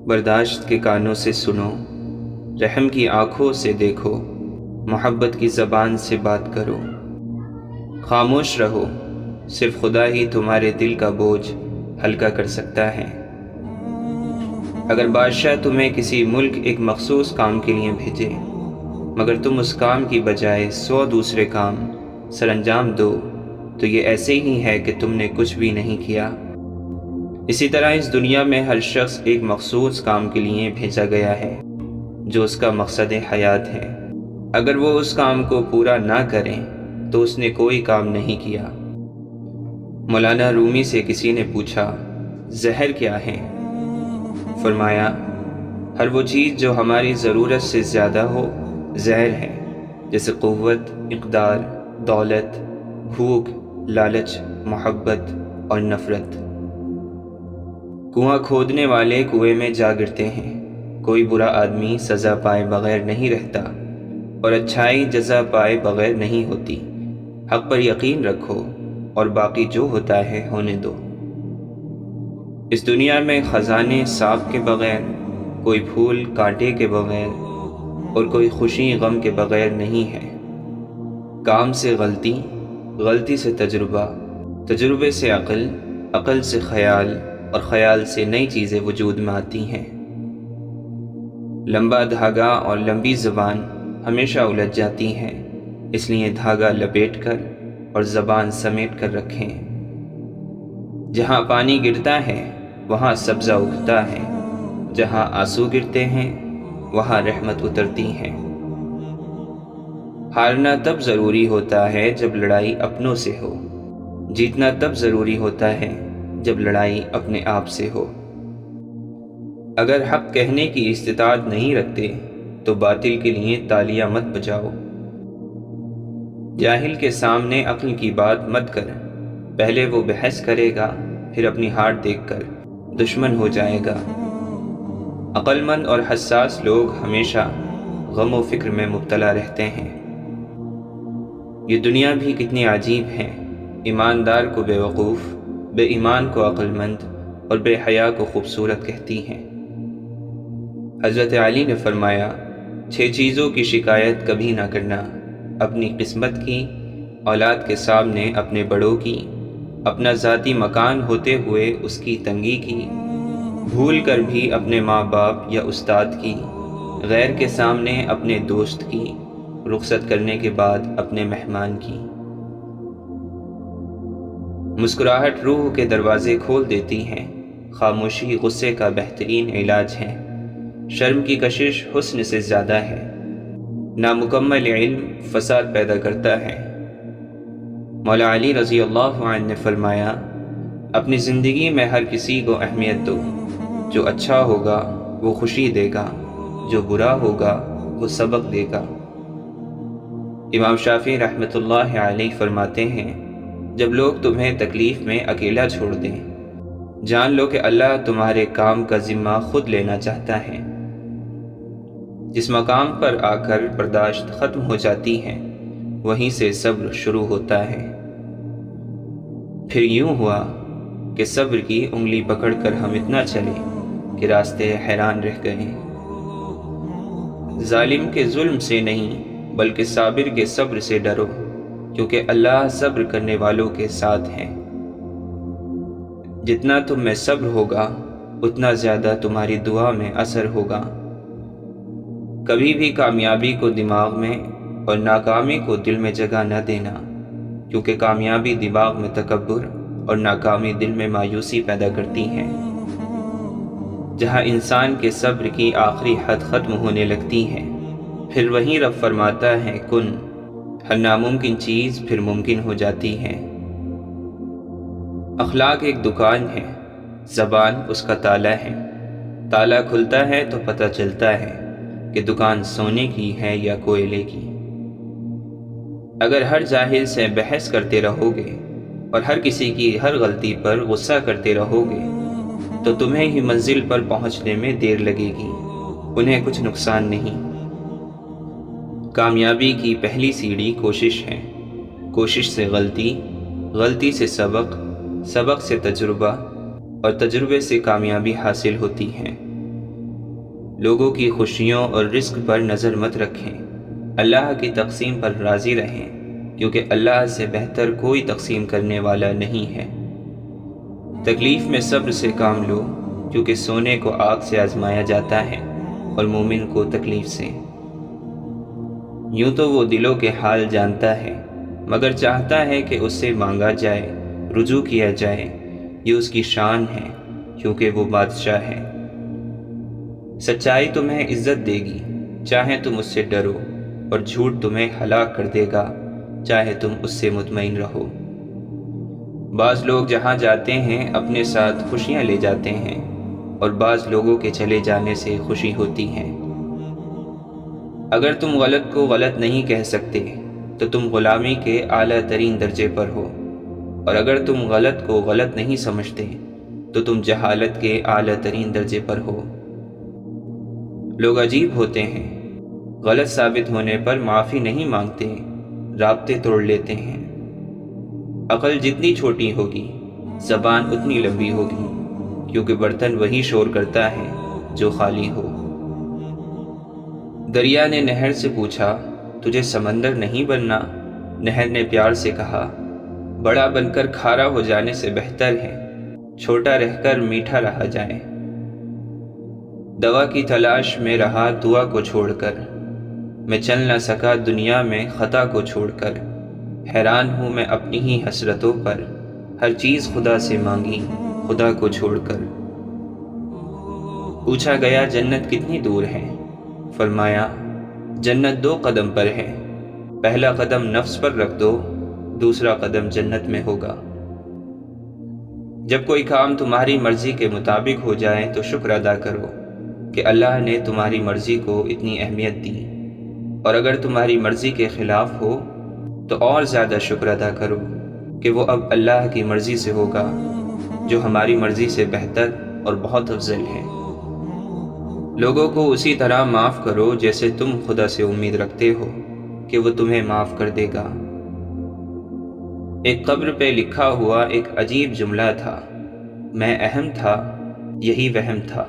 برداشت کے کانوں سے سنو، رحم کی آنکھوں سے دیکھو، محبت کی زبان سے بات کرو۔ خاموش رہو، صرف خدا ہی تمہارے دل کا بوجھ ہلکا کر سکتا ہے۔ اگر بادشاہ تمہیں کسی ملک ایک مخصوص کام کے لیے بھیجے، مگر تم اس کام کی بجائے 100 دوسرے کام سر انجام دو، تو یہ ایسے ہی ہے کہ تم نے کچھ بھی نہیں کیا۔ اسی طرح اس دنیا میں ہر شخص ایک مخصوص کام کے لیے بھیجا گیا ہے، جو اس کا مقصد حیات ہے۔ اگر وہ اس کام کو پورا نہ کریں تو اس نے کوئی کام نہیں کیا۔ مولانا رومی سے کسی نے پوچھا، زہر کیا ہے؟ فرمایا، ہر وہ چیز جو ہماری ضرورت سے زیادہ ہو زہر ہے، جیسے قوت، اقدار، دولت، بھوک، لالچ، محبت اور نفرت۔ کنواں کھودنے والے کنویں میں جا گرتے ہیں۔ کوئی برا آدمی سزا پائے بغیر نہیں رہتا، اور اچھائی جزا پائے بغیر نہیں ہوتی۔ حق پر یقین رکھو اور باقی جو ہوتا ہے ہونے دو۔ اس دنیا میں خزانے سانپ کے بغیر، کوئی پھول کانٹے کے بغیر، اور کوئی خوشی غم کے بغیر نہیں ہے۔ کام سے غلطی، غلطی سے تجربہ، تجربے سے عقل، عقل سے خیال، اور خیال سے نئی چیزیں وجود میں آتی ہیں۔ لمبا دھاگا اور لمبی زبان ہمیشہ الجھ جاتی ہیں، اس لیے دھاگا لپیٹ کر اور زبان سمیٹ کر رکھیں۔ جہاں پانی گرتا ہے وہاں سبزہ اگتا ہے، جہاں آنسو گرتے ہیں وہاں رحمت اترتی ہے۔ ہارنا تب ضروری ہوتا ہے جب لڑائی اپنوں سے ہو، جیتنا تب ضروری ہوتا ہے جب لڑائی اپنے آپ سے ہو۔ اگر حق کہنے کی استطاعت نہیں رکھتے تو باطل کے لیے تالیاں مت بجاؤ۔ جاہل کے سامنے عقل کی بات مت کر، پہلے وہ بحث کرے گا، پھر اپنی ہار دیکھ کر دشمن ہو جائے گا۔ عقل مند اور حساس لوگ ہمیشہ غم و فکر میں مبتلا رہتے ہیں۔ یہ دنیا بھی کتنی عجیب ہے، ایماندار کو بے وقوف، بے ایمان کو عقل مند، اور بے حیا کو خوبصورت کہتی ہیں۔ حضرت علی نے فرمایا، 6 چیزوں کی شکایت کبھی نہ کرنا: اپنی قسمت کی، اولاد کے سامنے اپنے بڑوں کی، اپنا ذاتی مکان ہوتے ہوئے اس کی تنگی کی، بھول کر بھی اپنے ماں باپ یا استاد کی، غیر کے سامنے اپنے دوست کی، رخصت کرنے کے بعد اپنے مہمان کی۔ مسکراہٹ روح کے دروازے کھول دیتی ہے، خاموشی غصے کا بہترین علاج ہے، شرم کی کشش حسن سے زیادہ ہے، نامکمل علم فساد پیدا کرتا ہے۔ مولا علی رضی اللہ عنہ نے فرمایا، اپنی زندگی میں ہر کسی کو اہمیت دو، جو اچھا ہوگا وہ خوشی دے گا، جو برا ہوگا وہ سبق دے گا۔ امام شافعی رحمۃ اللہ علیہ فرماتے ہیں، جب لوگ تمہیں تکلیف میں اکیلا چھوڑ دیں، جان لو کہ اللہ تمہارے کام کا ذمہ خود لینا چاہتا ہے۔ جس مقام پر آ کر برداشت ختم ہو جاتی ہے، وہیں سے صبر شروع ہوتا ہے۔ پھر یوں ہوا کہ صبر کی انگلی پکڑ کر ہم اتنا چلے کہ راستے حیران رہ گئے۔ ظالم کے ظلم سے نہیں بلکہ صابر کے صبر سے ڈرو، کیونکہ اللہ صبر کرنے والوں کے ساتھ ہے۔ جتنا تم میں صبر ہوگا اتنا زیادہ تمہاری دعا میں اثر ہوگا۔ کبھی بھی کامیابی کو دماغ میں اور ناکامی کو دل میں جگہ نہ دینا، کیونکہ کامیابی دماغ میں تکبر اور ناکامی دل میں مایوسی پیدا کرتی ہے۔ جہاں انسان کے صبر کی آخری حد ختم ہونے لگتی ہے، پھر وہیں رب فرماتا ہے کن، ہر ناممکن چیز پھر ممکن ہو جاتی ہے۔ اخلاق ایک دکان ہے، زبان اس کا تالا ہے۔ تالا کھلتا ہے تو پتہ چلتا ہے کہ دکان سونے کی ہے یا کوئلے کی۔ اگر ہر جاہل سے بحث کرتے رہو گے اور ہر کسی کی ہر غلطی پر غصہ کرتے رہو گے تو تمہیں ہی منزل پر پہنچنے میں دیر لگے گی، انہیں کچھ نقصان نہیں۔ کامیابی کی پہلی سیڑھی کوشش ہے، کوشش سے غلطی، غلطی سے سبق، سبق سے تجربہ، اور تجربے سے کامیابی حاصل ہوتی ہے۔ لوگوں کی خوشیوں اور رزق پر نظر مت رکھیں، اللہ کی تقسیم پر راضی رہیں، کیونکہ اللہ سے بہتر کوئی تقسیم کرنے والا نہیں ہے۔ تکلیف میں صبر سے کام لو، کیونکہ سونے کو آگ سے آزمایا جاتا ہے اور مومن کو تکلیف سے۔ یوں تو وہ دلوں کے حال جانتا ہے، مگر چاہتا ہے کہ اس سے مانگا جائے، رجوع کیا جائے۔ یہ اس کی شان ہے، کیونکہ وہ بادشاہ ہے۔ سچائی تمہیں عزت دے گی، چاہے تم اس سے ڈرو، اور جھوٹ تمہیں ہلاک کر دے گا، چاہے تم اس سے مطمئن رہو۔ بعض لوگ جہاں جاتے ہیں اپنے ساتھ خوشیاں لے جاتے ہیں، اور بعض لوگوں کے چلے جانے سے خوشی ہوتی ہے۔ اگر تم غلط کو غلط نہیں کہہ سکتے تو تم غلامی کے اعلیٰ ترین درجے پر ہو، اور اگر تم غلط کو غلط نہیں سمجھتے تو تم جہالت کے اعلیٰ ترین درجے پر ہو۔ لوگ عجیب ہوتے ہیں، غلط ثابت ہونے پر معافی نہیں مانگتے، رابطے توڑ لیتے ہیں۔ عقل جتنی چھوٹی ہوگی زبان اتنی لمبی ہوگی، کیونکہ برتن وہی شور کرتا ہے جو خالی ہو۔ دریا نے نہر سے پوچھا، تجھے سمندر نہیں بننا؟ نہر نے پیار سے کہا، بڑا بن کر کھارا ہو جانے سے بہتر ہے چھوٹا رہ کر میٹھا رہا جائے۔ دوا کی تلاش میں رہا دعا کو چھوڑ کر، میں چل نہ سکا دنیا میں خطا کو چھوڑ کر۔ حیران ہوں میں اپنی ہی حسرتوں پر، ہر چیز خدا سے مانگی خدا کو چھوڑ کر۔ پوچھا گیا جنت کتنی دور ہے؟ فرمایا جنت 2 قدم پر ہے، پہلا قدم نفس پر رکھ دو، دوسرا قدم جنت میں ہوگا۔ جب کوئی کام تمہاری مرضی کے مطابق ہو جائے تو شکر ادا کرو کہ اللہ نے تمہاری مرضی کو اتنی اہمیت دی، اور اگر تمہاری مرضی کے خلاف ہو تو اور زیادہ شکر ادا کرو کہ وہ اب اللہ کی مرضی سے ہوگا، جو ہماری مرضی سے بہتر اور بہت افضل ہے۔ لوگوں کو اسی طرح معاف کرو جیسے تم خدا سے امید رکھتے ہو کہ وہ تمہیں معاف کر دے گا۔ ایک قبر پہ لکھا ہوا ایک عجیب جملہ تھا، میں اہم تھا یہی وہم تھا۔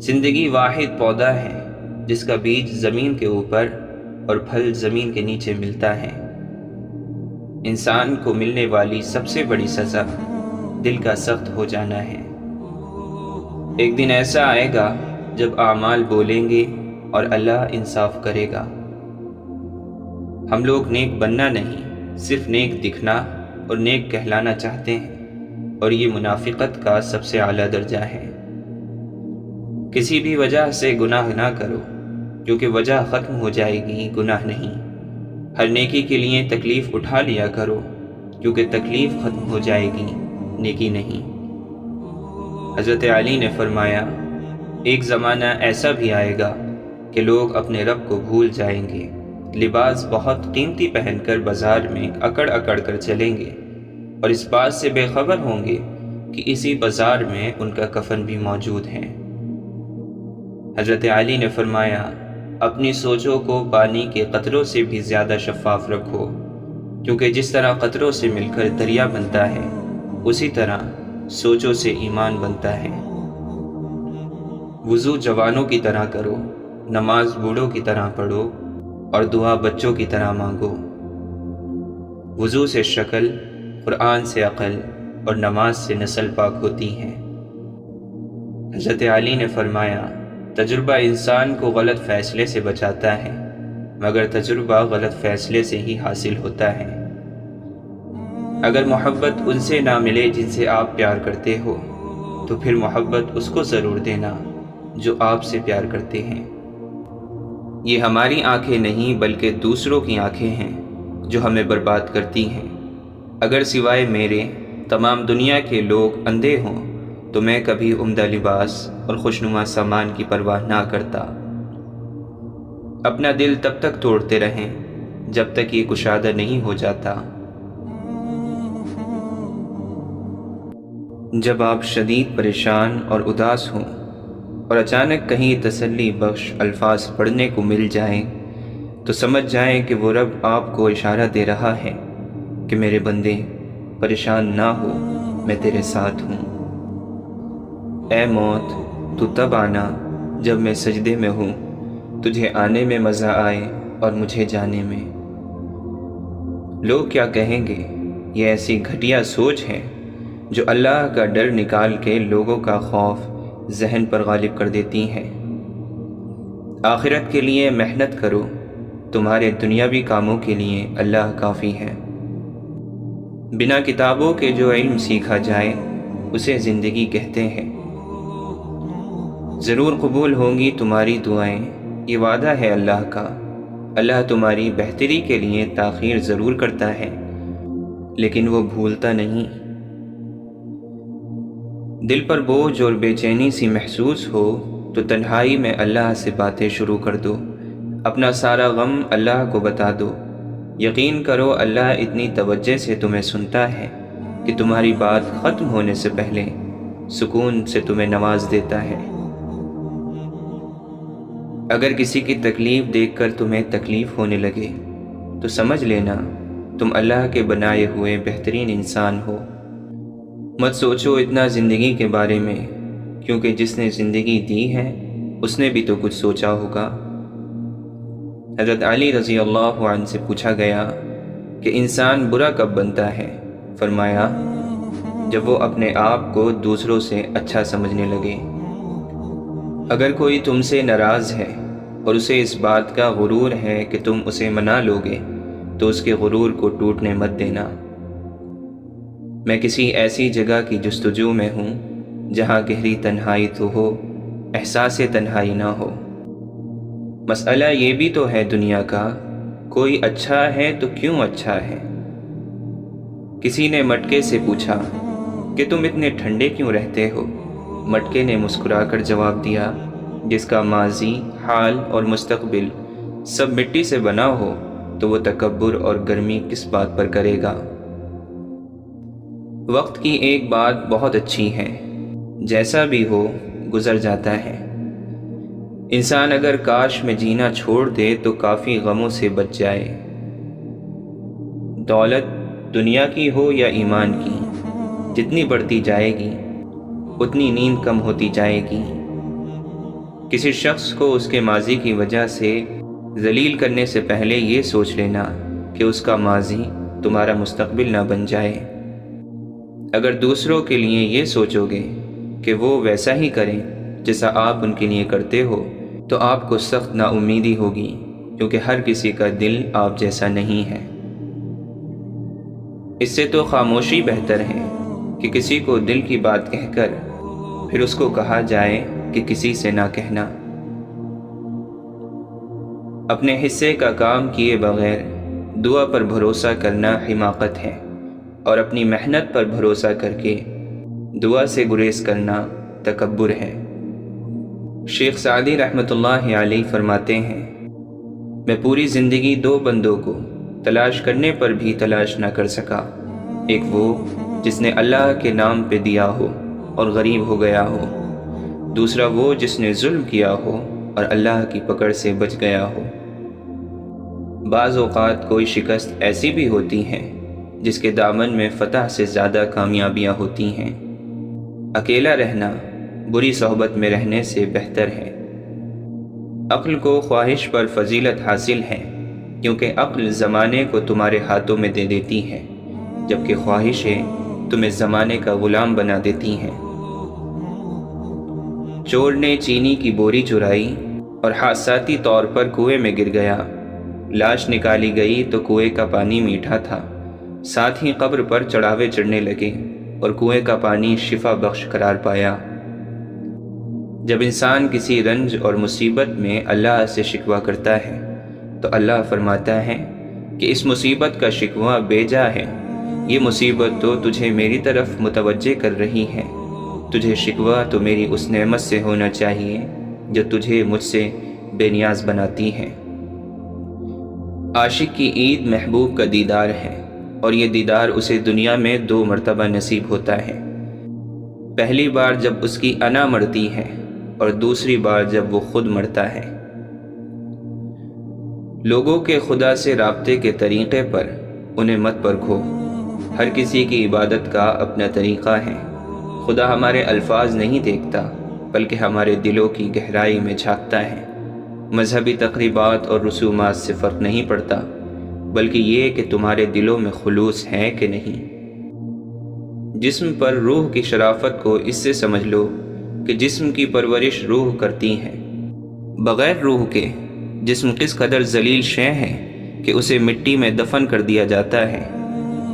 زندگی واحد پودا ہے جس کا بیج زمین کے اوپر اور پھل زمین کے نیچے ملتا ہے۔ انسان کو ملنے والی سب سے بڑی سزا دل کا سخت ہو جانا ہے۔ ایک دن ایسا آئے گا جب اعمال بولیں گے اور اللہ انصاف کرے گا۔ ہم لوگ نیک بننا نہیں، صرف نیک دکھنا اور نیک کہلانا چاہتے ہیں، اور یہ منافقت کا سب سے اعلیٰ درجہ ہے۔ کسی بھی وجہ سے گناہ نہ کرو، کیونکہ وجہ ختم ہو جائے گی، گناہ نہیں۔ ہر نیکی کے لیے تکلیف اٹھا لیا کرو، کیونکہ تکلیف ختم ہو جائے گی، نیکی نہیں۔ حضرت علی نے فرمایا، ایک زمانہ ایسا بھی آئے گا کہ لوگ اپنے رب کو بھول جائیں گے، لباس بہت قیمتی پہن کر بازار میں اکڑ اکڑ کر چلیں گے، اور اس بات سے بے خبر ہوں گے کہ اسی بازار میں ان کا کفن بھی موجود ہے۔ حضرت علی نے فرمایا، اپنی سوچوں کو پانی کے قطروں سے بھی زیادہ شفاف رکھو، کیونکہ جس طرح قطروں سے مل کر دریا بنتا ہے، اسی طرح سوچوں سے ایمان بنتا ہے۔ وضو جوانوں کی طرح کرو، نماز بوڑھوں کی طرح پڑھو، اور دعا بچوں کی طرح مانگو۔ وضو سے شکل، قرآن سے عقل، اور نماز سے نسل پاک ہوتی ہے۔ حضرت علی نے فرمایا، تجربہ انسان کو غلط فیصلے سے بچاتا ہے، مگر تجربہ غلط فیصلے سے ہی حاصل ہوتا ہے۔ اگر محبت ان سے نہ ملے جن سے آپ پیار کرتے ہو، تو پھر محبت اس کو ضرور دینا جو آپ سے پیار کرتے ہیں۔ یہ ہماری آنکھیں نہیں بلکہ دوسروں کی آنکھیں ہیں جو ہمیں برباد کرتی ہیں۔ اگر سوائے میرے تمام دنیا کے لوگ اندھے ہوں تو میں کبھی عمدہ لباس اور خوشنما سامان کی پرواہ نہ کرتا۔ اپنا دل تب تک توڑتے رہیں جب تک یہ کشادہ نہیں ہو جاتا۔ جب آپ شدید پریشان اور اداس ہوں اور اچانک کہیں تسلی بخش الفاظ پڑھنے کو مل جائیں تو سمجھ جائیں کہ وہ رب آپ کو اشارہ دے رہا ہے کہ میرے بندے پریشان نہ ہو، میں تیرے ساتھ ہوں۔ اے موت تو تب آنا جب میں سجدے میں ہوں تجھے آنے میں مزہ آئے اور مجھے جانے میں۔ لوگ کیا کہیں گے، یہ ایسی گھٹیا سوچ ہے جو اللہ کا ڈر نکال کے لوگوں کا خوف ذہن پر غالب کر دیتی ہیں۔ آخرت کے لیے محنت کرو، تمہارے دنیاوی کاموں کے لیے اللہ کافی ہے۔ بنا کتابوں کے جو علم سیکھا جائے اسے زندگی کہتے ہیں۔ ضرور قبول ہوں گی تمہاری دعائیں، یہ وعدہ ہے اللہ کا۔ اللہ تمہاری بہتری کے لیے تاخیر ضرور کرتا ہے لیکن وہ بھولتا نہیں۔ دل پر بوجھ اور بے چینی سی محسوس ہو تو تنہائی میں اللہ سے باتیں شروع کر دو، اپنا سارا غم اللہ کو بتا دو۔ یقین کرو اللہ اتنی توجہ سے تمہیں سنتا ہے کہ تمہاری بات ختم ہونے سے پہلے سکون سے تمہیں نواز دیتا ہے۔ اگر کسی کی تکلیف دیکھ کر تمہیں تکلیف ہونے لگے تو سمجھ لینا تم اللہ کے بنائے ہوئے بہترین انسان ہو۔ مت سوچو اتنا زندگی کے بارے میں، کیونکہ جس نے زندگی دی ہے اس نے بھی تو کچھ سوچا ہوگا۔ حضرت علی رضی اللہ عنہ سے پوچھا گیا کہ انسان برا کب بنتا ہے؟ فرمایا جب وہ اپنے آپ کو دوسروں سے اچھا سمجھنے لگے۔ اگر کوئی تم سے ناراض ہے اور اسے اس بات کا غرور ہے کہ تم اسے منا لوگے تو اس کے غرور کو ٹوٹنے مت دینا۔ میں کسی ایسی جگہ کی جستجو میں ہوں جہاں گہری تنہائی تو ہو، احساس تنہائی نہ ہو۔ مسئلہ یہ بھی تو ہے دنیا کا، کوئی اچھا ہے تو کیوں اچھا ہے؟ کسی نے مٹکے سے پوچھا کہ تم اتنے ٹھنڈے کیوں رہتے ہو؟ مٹکے نے مسکرا کر جواب دیا، جس کا ماضی، حال اور مستقبل سب مٹی سے بنا ہو تو وہ تکبر اور گرمی کس بات پر کرے گا؟ وقت کی ایک بات بہت اچھی ہے، جیسا بھی ہو گزر جاتا ہے۔ انسان اگر کاش میں جینا چھوڑ دے تو کافی غموں سے بچ جائے۔ دولت دنیا کی ہو یا ایمان کی، جتنی بڑھتی جائے گی اتنی نیند کم ہوتی جائے گی۔ کسی شخص کو اس کے ماضی کی وجہ سے ذلیل کرنے سے پہلے یہ سوچ لینا کہ اس کا ماضی تمہارا مستقبل نہ بن جائے۔ اگر دوسروں کے لیے یہ سوچو گے کہ وہ ویسا ہی کریں جیسا آپ ان کے لیے کرتے ہو تو آپ کو سخت نا امیدی ہوگی، کیونکہ ہر کسی کا دل آپ جیسا نہیں ہے۔ اس سے تو خاموشی بہتر ہے کہ کسی کو دل کی بات کہہ کر پھر اس کو کہا جائے کہ کسی سے نہ کہنا۔ اپنے حصے کا کام کیے بغیر دعا پر بھروسہ کرنا حماقت ہے، اور اپنی محنت پر بھروسہ کر کے دعا سے گریز کرنا تکبر ہے۔ شیخ سعدی رحمۃ اللہ علیہ فرماتے ہیں، میں پوری زندگی دو بندوں کو تلاش کرنے پر بھی تلاش نہ کر سکا، ایک وہ جس نے اللہ کے نام پہ دیا ہو اور غریب ہو گیا ہو، دوسرا وہ جس نے ظلم کیا ہو اور اللہ کی پکڑ سے بچ گیا ہو۔ بعض اوقات کوئی شکست ایسی بھی ہوتی ہے جس کے دامن میں فتح سے زیادہ کامیابیاں ہوتی ہیں۔ اکیلا رہنا بری صحبت میں رہنے سے بہتر ہے۔ عقل کو خواہش پر فضیلت حاصل ہے، کیونکہ عقل زمانے کو تمہارے ہاتھوں میں دے دیتی ہے، جبکہ خواہشیں تمہیں زمانے کا غلام بنا دیتی ہیں۔ چور نے چینی کی بوری چرائی اور حادثاتی طور پر کنویں میں گر گیا۔ لاش نکالی گئی تو کنویں کا پانی میٹھا تھا، ساتھ ہی قبر پر چڑھاوے چڑھنے لگے اور کنویں کا پانی شفا بخش قرار پایا۔ جب انسان کسی رنج اور مصیبت میں اللہ سے شکوہ کرتا ہے تو اللہ فرماتا ہے کہ اس مصیبت کا شکوہ بے جا ہے، یہ مصیبت تو تجھے میری طرف متوجہ کر رہی ہے، تجھے شکوہ تو میری اس نعمت سے ہونا چاہیے جو تجھے مجھ سے بے نیاز بناتی ہے۔ عاشق کی عید محبوب کا دیدار ہے، اور یہ دیدار اسے دنیا میں 2 مرتبہ نصیب ہوتا ہے۔ پہلی بار جب اس کی انا مرتی ہے اور دوسری بار جب وہ خود مرتا ہے۔ لوگوں کے خدا سے رابطے کے طریقے پر انہیں مت پرکھو، ہر کسی کی عبادت کا اپنا طریقہ ہے۔ خدا ہمارے الفاظ نہیں دیکھتا، بلکہ ہمارے دلوں کی گہرائی میں جھانکتا ہے۔ مذہبی تقریبات اور رسومات سے فرق نہیں پڑتا، بلکہ یہ کہ تمہارے دلوں میں خلوص ہے کہ نہیں۔ جسم پر روح کی شرافت کو اس سے سمجھ لو کہ جسم کی پرورش روح کرتی ہے۔ بغیر روح کے جسم کس قدر ذلیل شے ہے کہ اسے مٹی میں دفن کر دیا جاتا ہے۔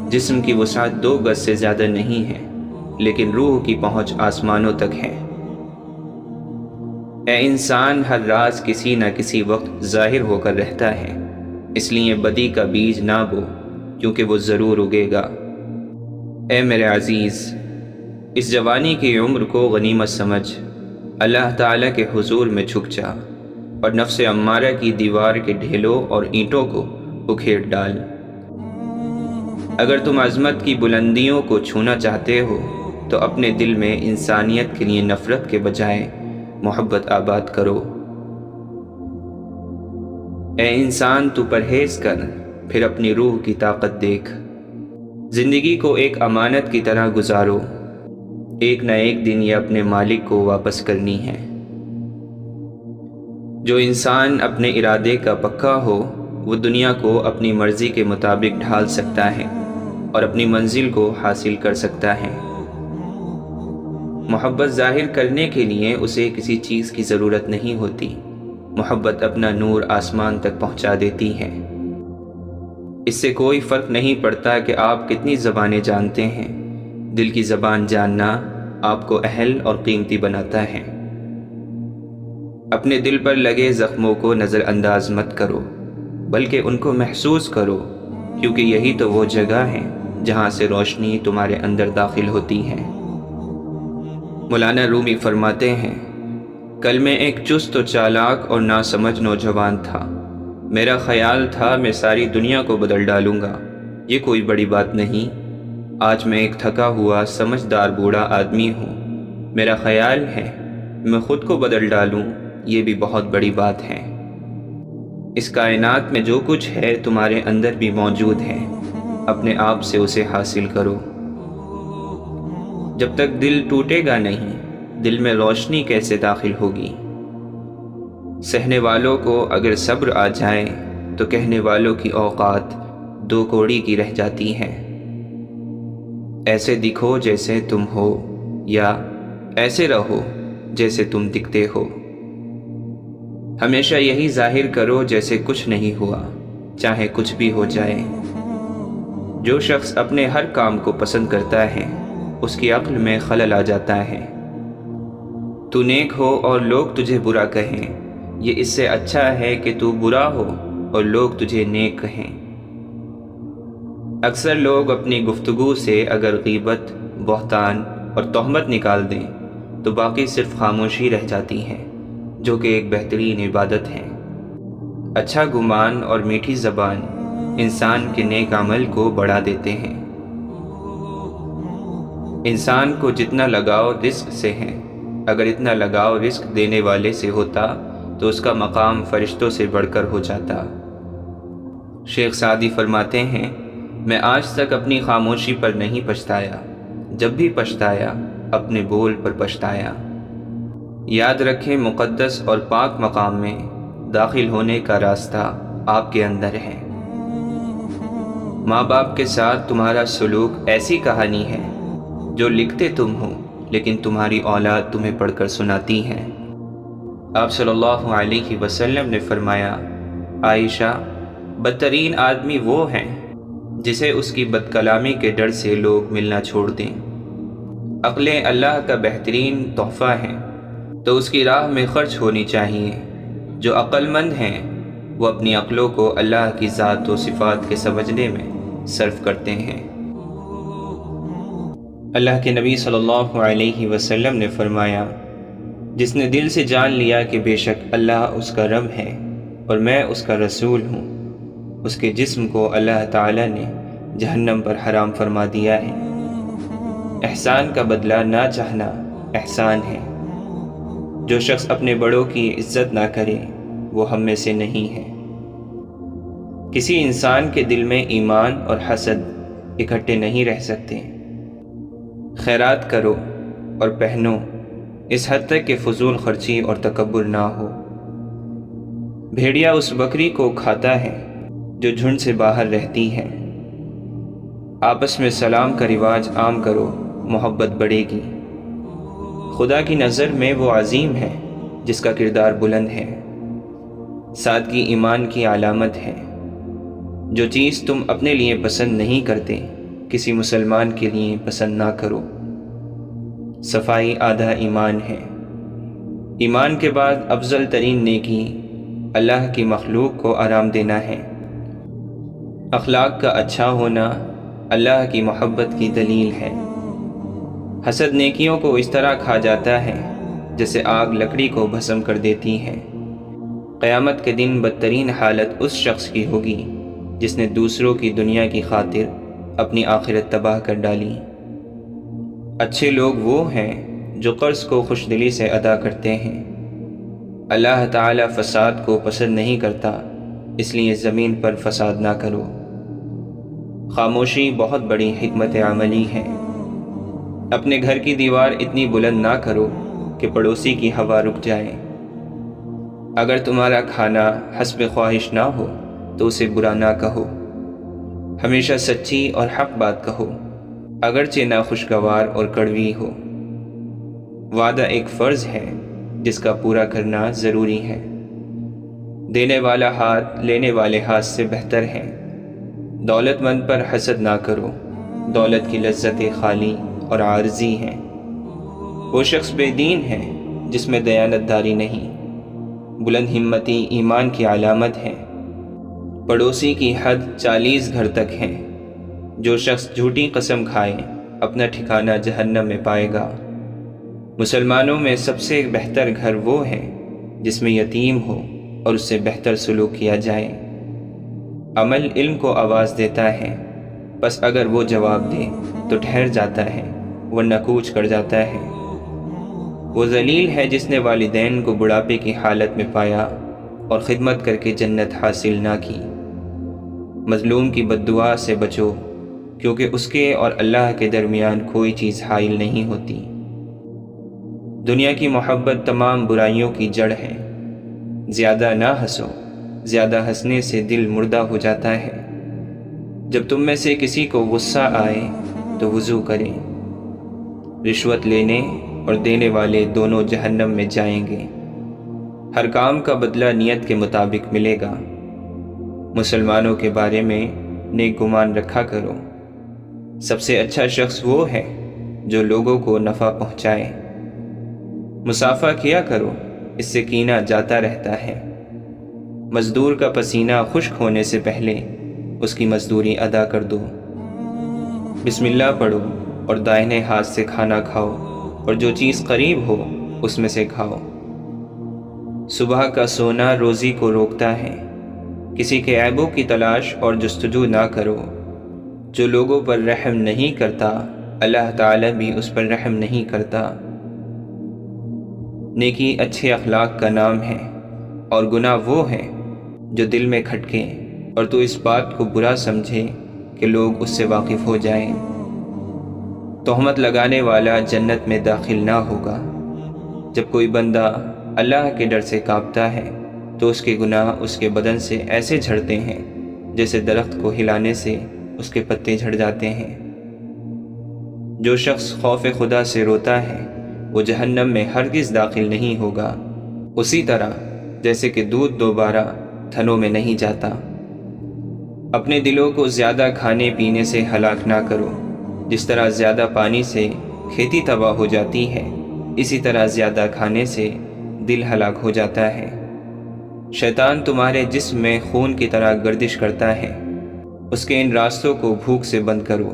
جسم کی وسعت 2 گز سے زیادہ نہیں ہے، لیکن روح کی پہنچ آسمانوں تک ہے۔ اے انسان، ہر راز کسی نہ کسی وقت ظاہر ہو کر رہتا ہے، اس لیے بدی کا بیج نہ بو، کیونکہ وہ ضرور اگے گا۔ اے میرے عزیز، اس جوانی کی عمر کو غنیمت سمجھ، اللہ تعالیٰ کے حضور میں جھک جا اور نفس امارہ کی دیوار کے ڈھیلوں اور اینٹوں کو اکھیڑ ڈال۔ اگر تم عظمت کی بلندیوں کو چھونا چاہتے ہو تو اپنے دل میں انسانیت کے لیے نفرت کے بجائے محبت آباد کرو۔ اے انسان، تو پرہیز کر، پھر اپنی روح کی طاقت دیکھ۔ زندگی کو ایک امانت کی طرح گزارو، ایک نہ ایک دن یہ اپنے مالک کو واپس کرنی ہے۔ جو انسان اپنے ارادے کا پکا ہو وہ دنیا کو اپنی مرضی کے مطابق ڈھال سکتا ہے اور اپنی منزل کو حاصل کر سکتا ہے۔ محبت ظاہر کرنے کے لیے اسے کسی چیز کی ضرورت نہیں ہوتی۔ محبت اپنا نور آسمان تک پہنچا دیتی ہے۔ اس سے کوئی فرق نہیں پڑتا کہ آپ کتنی زبانیں جانتے ہیں، دل کی زبان جاننا آپ کو اہل اور قیمتی بناتا ہے۔ اپنے دل پر لگے زخموں کو نظر انداز مت کرو، بلکہ ان کو محسوس کرو، کیونکہ یہی تو وہ جگہ ہے جہاں سے روشنی تمہارے اندر داخل ہوتی ہے۔ مولانا رومی فرماتے ہیں، کل میں ایک چست و چالاک اور ناسمجھ نوجوان تھا۔ میرا خیال تھا میں ساری دنیا کو بدل ڈالوں گا، یہ کوئی بڑی بات نہیں۔ آج میں ایک تھکا ہوا سمجھدار بوڑھا آدمی ہوں۔ میرا خیال ہے میں خود کو بدل ڈالوں، یہ بھی بہت بڑی بات ہے۔ اس کائنات میں جو کچھ ہے تمہارے اندر بھی موجود ہے، اپنے آپ سے اسے حاصل کرو۔ جب تک دل ٹوٹے گا نہیں، دل میں روشنی کیسے داخل ہوگی؟ سہنے والوں کو اگر صبر آ جائے تو کہنے والوں کی اوقات 2 کوڑی کی رہ جاتی ہیں۔ ایسے دکھو جیسے تم ہو، یا ایسے رہو جیسے تم دکھتے ہو۔ ہمیشہ یہی ظاہر کرو جیسے کچھ نہیں ہوا، چاہے کچھ بھی ہو جائے۔ جو شخص اپنے ہر کام کو پسند کرتا ہے اس کی عقل میں خلل آ جاتا ہے۔ تو نیک ہو اور لوگ تجھے برا کہیں، یہ اس سے اچھا ہے کہ تو برا ہو اور لوگ تجھے نیک کہیں۔ اکثر لوگ اپنی گفتگو سے اگر غیبت، بہتان اور تہمت نکال دیں تو باقی صرف خاموشی رہ جاتی ہے، جو کہ ایک بہترین عبادت ہے۔ اچھا گمان اور میٹھی زبان انسان کے نیک عمل کو بڑھا دیتے ہیں۔ انسان کو جتنا لگاؤ رزق سے ہے، اگر اتنا لگاؤ رزق دینے والے سے ہوتا تو اس کا مقام فرشتوں سے بڑھ کر ہو جاتا۔ شیخ سعدی فرماتے ہیں، میں آج تک اپنی خاموشی پر نہیں پچھتایا، جب بھی پچھتایا اپنے بول پر پچھتایا۔ یاد رکھیں، مقدس اور پاک مقام میں داخل ہونے کا راستہ آپ کے اندر ہے۔ ماں باپ کے ساتھ تمہارا سلوک ایسی کہانی ہے جو لکھتے تم ہو لیکن تمہاری اولاد تمہیں پڑھ کر سناتی ہے۔ آپ صلی اللہ علیہ وسلم نے فرمایا، عائشہ، بدترین آدمی وہ ہے جسے اس کی بد کلامی کے ڈر سے لوگ ملنا چھوڑ دیں۔ عقلیں اللہ کا بہترین تحفہ ہیں، تو اس کی راہ میں خرچ ہونی چاہیے۔ جو عقل مند ہیں وہ اپنی عقلوں کو اللہ کی ذات و صفات کے سمجھنے میں صرف کرتے ہیں۔ اللہ کے نبی صلی اللہ علیہ وسلم نے فرمایا، جس نے دل سے جان لیا کہ بے شک اللہ اس کا رب ہے اور میں اس کا رسول ہوں، اس کے جسم کو اللہ تعالیٰ نے جہنم پر حرام فرما دیا ہے۔ احسان کا بدلہ نہ چاہنا احسان ہے۔ جو شخص اپنے بڑوں کی عزت نہ کرے وہ ہم میں سے نہیں ہے۔ کسی انسان کے دل میں ایمان اور حسد اکٹھے نہیں رہ سکتے۔ خیرات کرو اور پہنو، اس حد تک کہ فضول خرچی اور تکبر نہ ہو۔ بھیڑیا اس بکری کو کھاتا ہے جو جھنڈ سے باہر رہتی ہے۔ آپس میں سلام کا رواج عام کرو، محبت بڑھے گی۔ خدا کی نظر میں وہ عظیم ہے جس کا کردار بلند ہے۔ سادگی ایمان کی علامت ہے۔ جو چیز تم اپنے لیے پسند نہیں کرتے کسی مسلمان کے لیے پسند نہ کرو۔ صفائی آدھا ایمان ہے۔ ایمان کے بعد افضل ترین نیکی اللہ کی مخلوق کو آرام دینا ہے۔ اخلاق کا اچھا ہونا اللہ کی محبت کی دلیل ہے۔ حسد نیکیوں کو اس طرح کھا جاتا ہے جیسے آگ لکڑی کو بھسم کر دیتی ہے۔ قیامت کے دن بدترین حالت اس شخص کی ہوگی جس نے دوسروں کی دنیا کی خاطر اپنی آخرت تباہ کر ڈالی۔ اچھے لوگ وہ ہیں جو قرض کو خوش دلی سے ادا کرتے ہیں۔ اللہ تعالی فساد کو پسند نہیں کرتا، اس لیے زمین پر فساد نہ کرو۔ خاموشی بہت بڑی حکمت عملی ہے۔ اپنے گھر کی دیوار اتنی بلند نہ کرو کہ پڑوسی کی ہوا رک جائے۔ اگر تمہارا کھانا حسب خواہش نہ ہو تو اسے برا نہ کہو۔ ہمیشہ سچی اور حق بات کہو، اگرچہ ناخوشگوار اور کڑوی ہو۔ وعدہ ایک فرض ہے جس کا پورا کرنا ضروری ہے۔ دینے والا ہاتھ لینے والے ہاتھ سے بہتر ہے۔ دولت مند پر حسد نہ کرو، دولت کی لذتیں خالی اور عارضی ہیں۔ وہ شخص بے دین ہے جس میں دیانت داری نہیں۔ بلند ہمتی ایمان کی علامت ہے۔ پڑوسی کی حد 40 گھر تک ہے۔ جو شخص جھوٹی قسم کھائے اپنا ٹھکانہ جہنم میں پائے گا۔ مسلمانوں میں سب سے بہتر گھر وہ ہے جس میں یتیم ہو اور اس سے بہتر سلوک کیا جائے۔ عمل علم کو آواز دیتا ہے، بس اگر وہ جواب دے تو ٹھہر جاتا ہے ورنہ کوچ کر جاتا ہے۔ وہ ذلیل ہے جس نے والدین کو بڑھاپے کی حالت میں پایا اور خدمت کر کے جنت حاصل نہ کی۔ مظلوم کی بد دعا سے بچو، کیونکہ اس کے اور اللہ کے درمیان کوئی چیز حائل نہیں ہوتی۔ دنیا کی محبت تمام برائیوں کی جڑ ہے۔ زیادہ نہ ہنسو، زیادہ ہنسنے سے دل مردہ ہو جاتا ہے۔ جب تم میں سے کسی کو غصہ آئے تو وضو کریں۔ رشوت لینے اور دینے والے دونوں جہنم میں جائیں گے۔ ہر کام کا بدلہ نیت کے مطابق ملے گا۔ مسلمانوں کے بارے میں نیک گمان رکھا کرو۔ سب سے اچھا شخص وہ ہے جو لوگوں کو نفع پہنچائے۔ مصافحہ کیا کرو، اس سے کینہ جاتا رہتا ہے۔ مزدور کا پسینہ خشک ہونے سے پہلے اس کی مزدوری ادا کر دو۔ بسم اللہ پڑھو اور دائیں ہاتھ سے کھانا کھاؤ، اور جو چیز قریب ہو اس میں سے کھاؤ۔ صبح کا سونا روزی کو روکتا ہے۔ کسی کے عیبوں کی تلاش اور جستجو نہ کرو۔ جو لوگوں پر رحم نہیں کرتا اللہ تعالی بھی اس پر رحم نہیں کرتا۔ نیکی اچھے اخلاق کا نام ہے، اور گناہ وہ ہے جو دل میں کھٹکے اور تو اس بات کو برا سمجھے کہ لوگ اس سے واقف ہو جائیں۔ تہمت لگانے والا جنت میں داخل نہ ہوگا۔ جب کوئی بندہ اللہ کے ڈر سے کانپتا ہے تو اس کے گناہ اس کے بدن سے ایسے جھڑتے ہیں جیسے درخت کو ہلانے سے اس کے پتے جھڑ جاتے ہیں۔ جو شخص خوف خدا سے روتا ہے وہ جہنم میں ہرگز داخل نہیں ہوگا، اسی طرح جیسے کہ دودھ دوبارہ تھنوں میں نہیں جاتا۔ اپنے دلوں کو زیادہ کھانے پینے سے ہلاک نہ کرو۔ جس طرح زیادہ پانی سے کھیتی تباہ ہو جاتی ہے، اسی طرح زیادہ کھانے سے دل ہلاک ہو جاتا ہے۔ شیطان تمہارے جسم میں خون کی طرح گردش کرتا ہے، اس کے ان راستوں کو بھوک سے بند کرو۔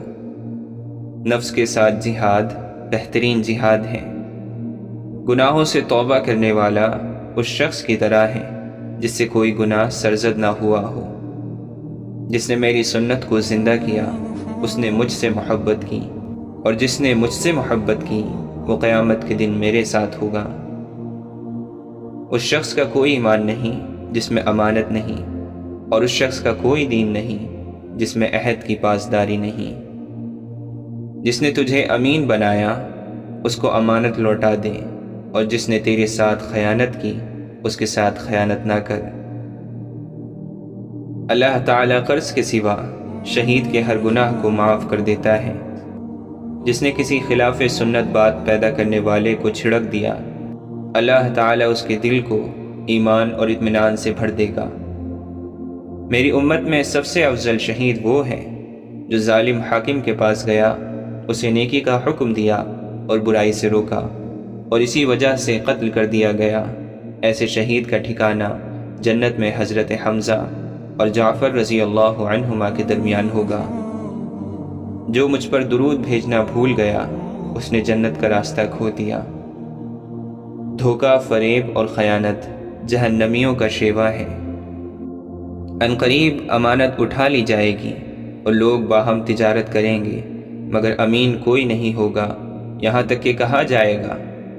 نفس کے ساتھ جہاد بہترین جہاد ہے۔ گناہوں سے توبہ کرنے والا اس شخص کی طرح ہے جس سے کوئی گناہ سرزد نہ ہوا ہو۔ جس نے میری سنت کو زندہ کیا اس نے مجھ سے محبت کی، اور جس نے مجھ سے محبت کی وہ قیامت کے دن میرے ساتھ ہوگا۔ اس شخص کا کوئی ایمان نہیں جس میں امانت نہیں، اور اس شخص کا کوئی دین نہیں جس میں عہد کی پاسداری نہیں۔ جس نے تجھے امین بنایا اس کو امانت لوٹا دے، اور جس نے تیرے ساتھ خیانت کی اس کے ساتھ خیانت نہ کر۔ اللہ تعالیٰ قرض کے سوا شہید کے ہر گناہ کو معاف کر دیتا ہے۔ جس نے کسی خلاف سنت بات پیدا کرنے والے کو چھڑک دیا، اللہ تعالیٰ اس کے دل کو ایمان اور اطمینان سے بھر دے گا۔ میری امت میں سب سے افضل شہید وہ ہے جو ظالم حاکم کے پاس گیا، اسے نیکی کا حکم دیا اور برائی سے روکا، اور اسی وجہ سے قتل کر دیا گیا۔ ایسے شہید کا ٹھکانہ جنت میں حضرت حمزہ اور جعفر رضی اللہ عنہما کے درمیان ہوگا۔ جو مجھ پر درود بھیجنا بھول گیا اس نے جنت کا راستہ کھو دیا۔ دھوکہ، فریب اور خیانت جہنمیوں کا شیوا ہے۔ عنقریب امانت اٹھا لی جائے گی اور لوگ باہم تجارت کریں گے، مگر امین کوئی نہیں ہوگا، یہاں تک کہ کہا جائے گا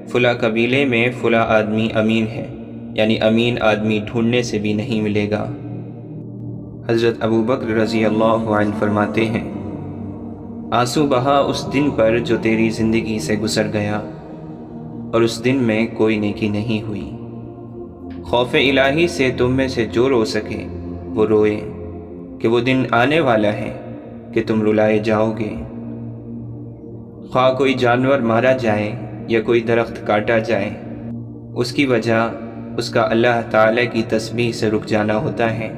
فلاں قبیلے میں فلاں آدمی امین ہے، یعنی امین آدمی ڈھونڈنے سے بھی نہیں ملے گا۔ حضرت ابو بکر رضی اللہ عنہ فرماتے ہیں، آنسو بہا اس دن پر جو تیری زندگی سے گزر گیا، اور اس دن میں کوئی نیکی نہیں ہوئی۔ خوف الہی سے تم میں سے جو رو سکے وہ روئے، کہ وہ دن آنے والا ہے کہ تم رلائے جاؤ گے۔ خواہ کوئی جانور مارا جائے یا کوئی درخت کاٹا جائے، اس کی وجہ اس کا اللہ تعالیٰ کی تسبیح سے رک جانا ہوتا ہے۔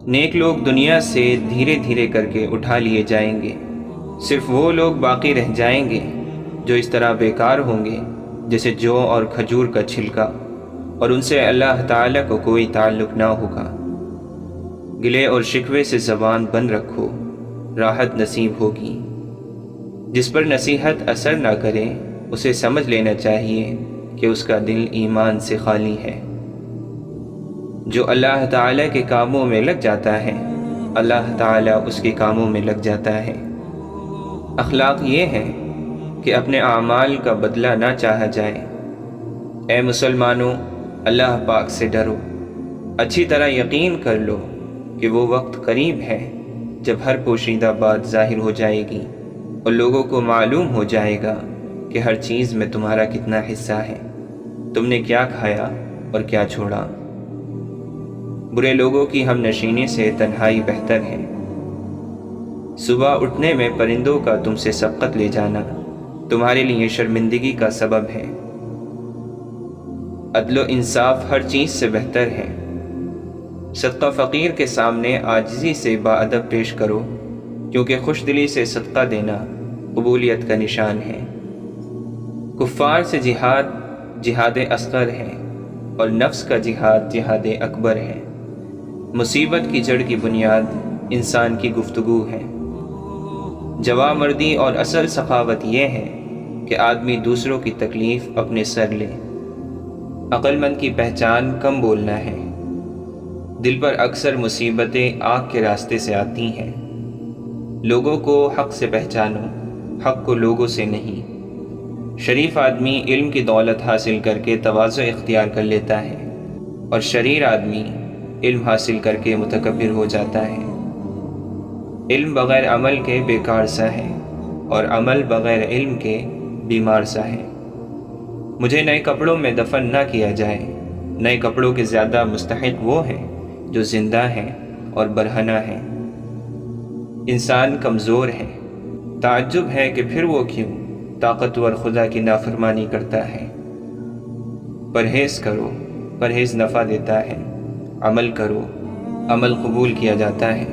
نیک لوگ دنیا سے دھیرے دھیرے کر کے اٹھا لیے جائیں گے، صرف وہ لوگ باقی رہ جائیں گے جو اس طرح بیکار ہوں گے جیسے جو اور کھجور کا چھلکا، اور ان سے اللہ تعالیٰ کو کوئی تعلق نہ ہوگا۔ گلے اور شکوے سے زبان بند رکھو، راحت نصیب ہوگی۔ جس پر نصیحت اثر نہ کرے اسے سمجھ لینا چاہیے کہ اس کا دل ایمان سے خالی ہے۔ جو اللہ تعالیٰ کے کاموں میں لگ جاتا ہے، اللہ تعالیٰ اس کے کاموں میں لگ جاتا ہے۔ اخلاق یہ ہے کہ اپنے اعمال کا بدلہ نہ چاہا جائے۔ اے مسلمانوں، اللہ پاک سے ڈرو، اچھی طرح یقین کر لو کہ وہ وقت قریب ہے جب ہر پوشیدہ بات ظاہر ہو جائے گی اور لوگوں کو معلوم ہو جائے گا کہ ہر چیز میں تمہارا کتنا حصہ ہے، تم نے کیا کھایا اور کیا چھوڑا۔ برے لوگوں کی ہم نشینی سے تنہائی بہتر ہے۔ صبح اٹھنے میں پرندوں کا تم سے سبقت لے جانا تمہارے لیے شرمندگی کا سبب ہے۔ عدل و انصاف ہر چیز سے بہتر ہے۔ صدقہ فقیر کے سامنے عاجزی سے باادب پیش کرو، کیونکہ خوش دلی سے صدقہ دینا قبولیت کا نشان ہے۔ کفار سے جہاد جہاد اصغر ہے، اور نفس کا جہاد جہاد اکبر ہے۔ مصیبت کی جڑ کی بنیاد انسان کی گفتگو ہے۔ جوامردی اور اصل سخاوت یہ ہے کہ آدمی دوسروں کی تکلیف اپنے سر لے۔ عقل مند کی پہچان کم بولنا ہے۔ دل پر اکثر مصیبتیں آنکھ کے راستے سے آتی ہیں۔ لوگوں کو حق سے پہچانو، حق کو لوگوں سے نہیں۔ شریف آدمی علم کی دولت حاصل کر کے تواضع اختیار کر لیتا ہے، اور شریر آدمی علم حاصل کر کے متکبر ہو جاتا ہے۔ علم بغیر عمل کے بیکار سا ہے، اور عمل بغیر علم کے بیمار سا ہے۔ مجھے نئے کپڑوں میں دفن نہ کیا جائے۔ نئے کپڑوں کے زیادہ مستحق وہ ہیں جو زندہ ہیں اور برہنہ ہیں۔ انسان کمزور ہے، تعجب ہے کہ پھر وہ کیوں طاقتور خدا کی نافرمانی کرتا ہے۔ پرہیز کرو، پرہیز نفع دیتا ہے۔ عمل کرو، عمل قبول کیا جاتا ہے۔